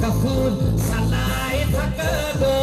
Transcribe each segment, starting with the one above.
কাপুর সালাই থাকা গো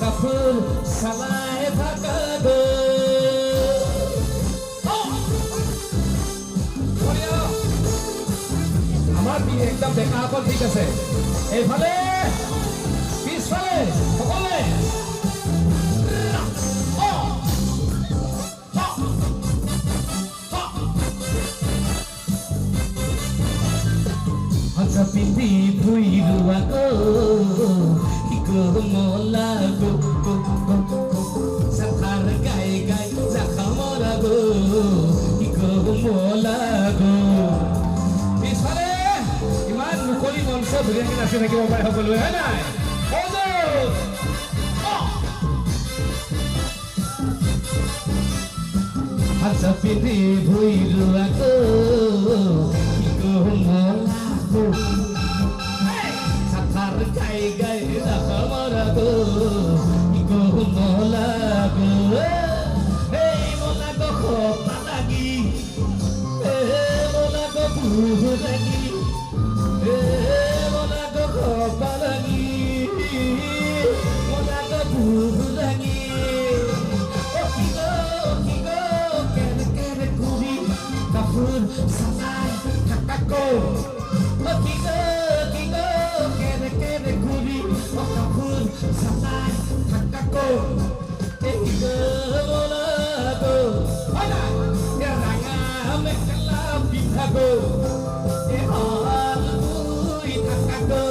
কাপুর সালাই থাকা গো আমার বিয়ে একদম দেখা অকল ঠিক আছে এইফালে পিছফালে সকলে পিন্ধি ভুইৰু আকৌ মোলা গো সাখার গাই গাই দেখা মরা গো মোলা গো পিছফালে ইমান মুকলি মঞ্চ ধুনীয়াকৈ নাচি থাকিব পাৰে সকলোৱে হয় নাই আচ্ছা পিন্ধি ভুইৰু আকৌ মোলা গো সাখার গাই গাই দেখা মরা গো মোলা গো এই মোলা গো খোপা লাগি মোলা গো বুহু লাগি মোলা গো খোপা লাগি মোলা গো বুহু লাগি কি গো কেনে কেনে ঘুরি কাপুর সালাই থাকা গো কি গো কেনে কেনে ঘুরি কাপুর সালাই থাকা গো এই গো মোলা গো আনা এ রাঙা মেখলা পিঠা গো এ হাল মুই থাকা গো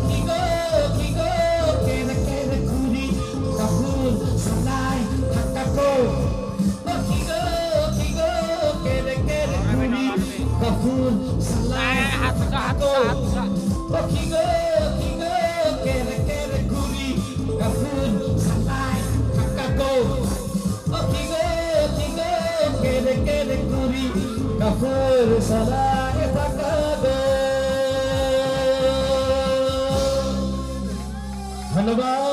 কি গো কেনে কেনে ঘুরি কাপুর সালাই থাকা গো কি গো কেনে কেনে ঘুরি কাপুর সালাই থাকা গো কি গো কেনে কেনে ঘুরি কাপুর সালাই থাকা গো কি গো কেনে কেনে ঘুরি কাপুর সালাই থাকা গো ধন্যবাদ।